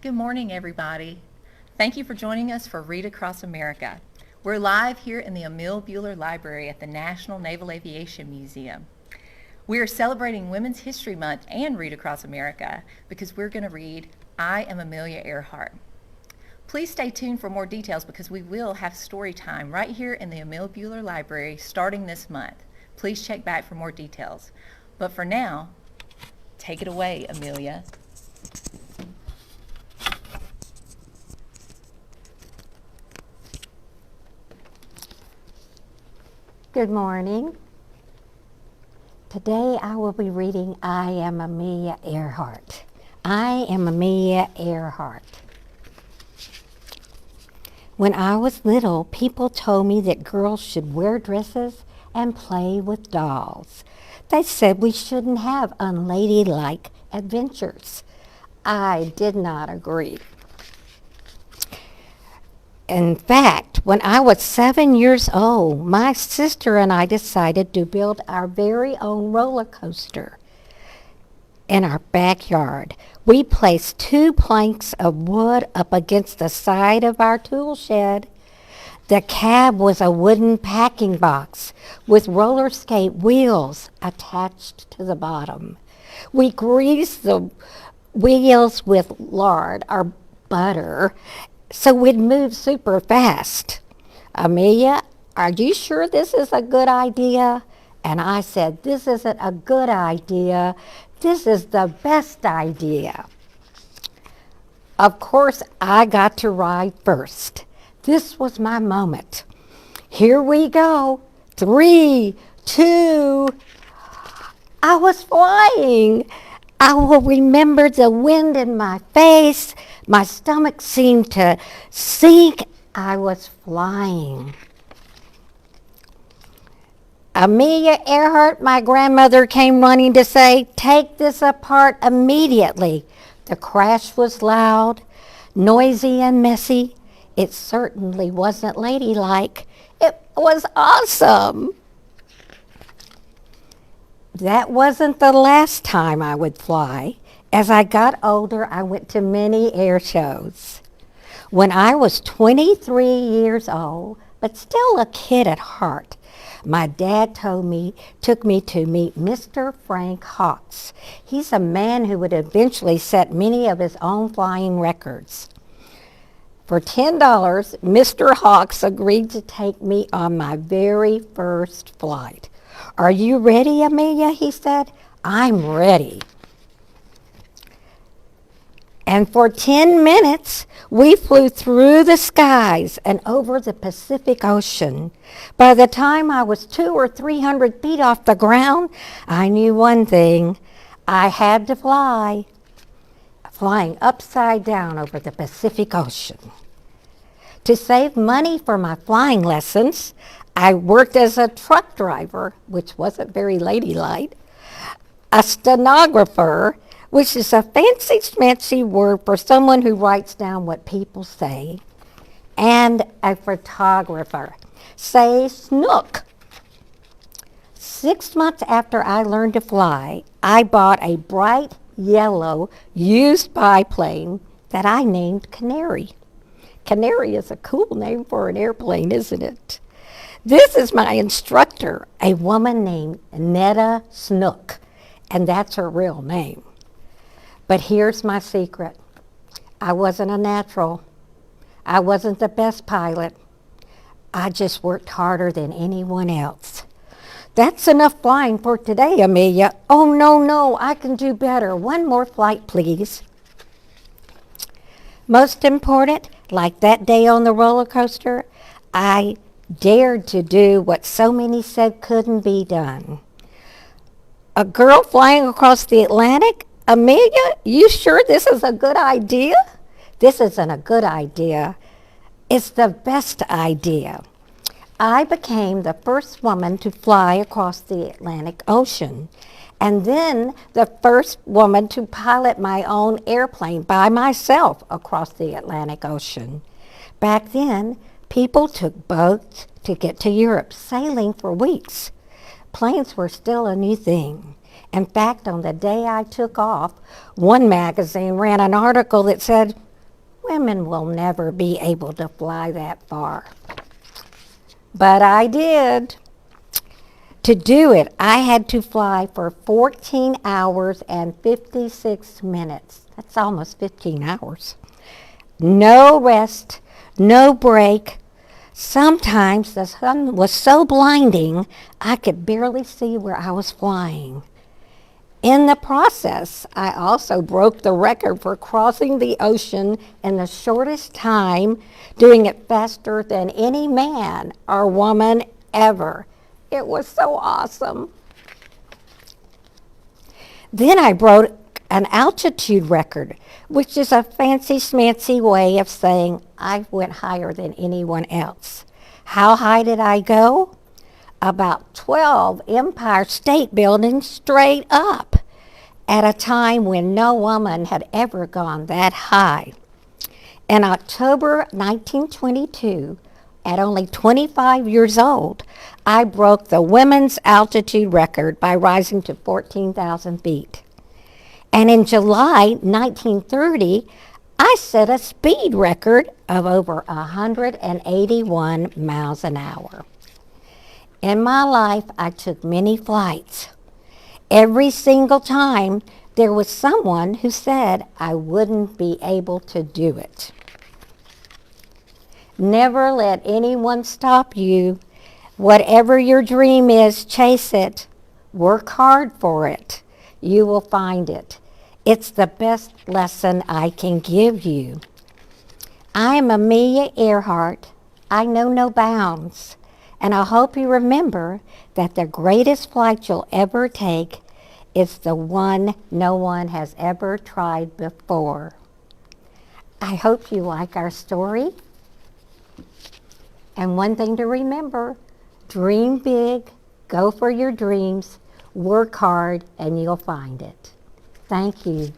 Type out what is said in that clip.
Good morning, everybody. Thank you for joining us for Read Across America. We're live here in the Emil Buehler Library at the National Naval Aviation Museum. We are celebrating Women's History Month and Read Across America because we're going to read I Am Amelia Earhart. Please stay tuned for more details because we will have story time right here in the Emil Buehler Library starting this month. Please check back for more details. But for now, take it away, Amelia. Good morning. Today I will be reading I Am Amelia Earhart. I am Amelia Earhart. When I was little, people told me that girls should wear dresses and play with dolls. They said we shouldn't have unladylike adventures. I did not agree. In fact, when I was 7 years old, my sister and I decided to build our very own roller coaster in our backyard. We placed 2 planks of wood up against the side of our tool shed. The cab was a wooden packing box with roller skate wheels attached to the bottom. We greased the wheels with lard or butter so we'd move super fast. Amelia, are you sure this is a good idea? And I said, this isn't a good idea. This is the best idea. Of course, I got to ride first. This was my moment. Here we go. 3, 2, I was flying. I will remember the wind in my face. My stomach seemed to sink. I was flying. Amelia Earhart, my grandmother, came running to say, take this apart immediately. The crash was loud, noisy, and messy. It certainly wasn't ladylike. It was awesome. That wasn't the last time I would fly. As I got older, I went to many air shows. When I was 23 years old, but still a kid at heart, my dad took me to meet Mr. Frank Hawks. He's a man who would eventually set many of his own flying records. For $10, Mr. Hawks agreed to take me on my very first flight. Are you ready, Amelia? He said. I'm ready. And for 10 minutes, we flew through the skies and over the Pacific Ocean. By the time I was 200 or 300 feet off the ground, I knew one thing. I had to fly, flying upside down over the Pacific Ocean. To save money for my flying lessons, I worked as a truck driver, which wasn't very ladylike, a stenographer, which is a fancy word for someone who writes down what people say, and a photographer. Say snook. 6 months after I learned to fly, I bought a bright yellow used biplane that I named Canary. Canary is a cool name for an airplane, isn't it? This is my instructor, a woman named Netta Snook, and that's her real name. But here's my secret. I wasn't a natural. I wasn't the best pilot. I just worked harder than anyone else. That's enough flying for today, Amelia. Oh, no, I can do better. One more flight, please. Most important, like that day on the roller coaster, I dared to do what so many said couldn't be done. A girl flying across the Atlantic? Amelia, you sure this is a good idea? This isn't a good idea. It's the best idea. I became the first woman to fly across the Atlantic Ocean, and then the first woman to pilot my own airplane by myself across the Atlantic Ocean. Back then, people took boats to get to Europe, sailing for weeks. Planes were still a new thing. In fact, on the day I took off, one magazine ran an article that said, women will never be able to fly that far. But I did. To do it, I had to fly for 14 hours and 56 minutes. That's almost 15 hours. No rest, no break. Sometimes the sun was so blinding, I could barely see where I was flying. In the process, I also broke the record for crossing the ocean in the shortest time, doing it faster than any man or woman ever. It was so awesome. Then I broke an altitude record, which is a fancy schmancy way of saying I went higher than anyone else. How high did I go? About 12 Empire State Buildings straight up, at a time when no woman had ever gone that high. In October 1922, at only 25 years old, I broke the women's altitude record by rising to 14,000 feet. And in July 1930, I set a speed record of over 181 miles an hour. In my life, I took many flights. Every single time, there was someone who said I wouldn't be able to do it. Never let anyone stop you. Whatever your dream is, chase it. Work hard for it. You will find it. It's the best lesson I can give you. I am Amelia Earhart. I know no bounds. And I hope you remember that the greatest flight you'll ever take is the one no one has ever tried before. I hope you like our story. And one thing to remember, dream big, go for your dreams, work hard, and you'll find it. Thank you.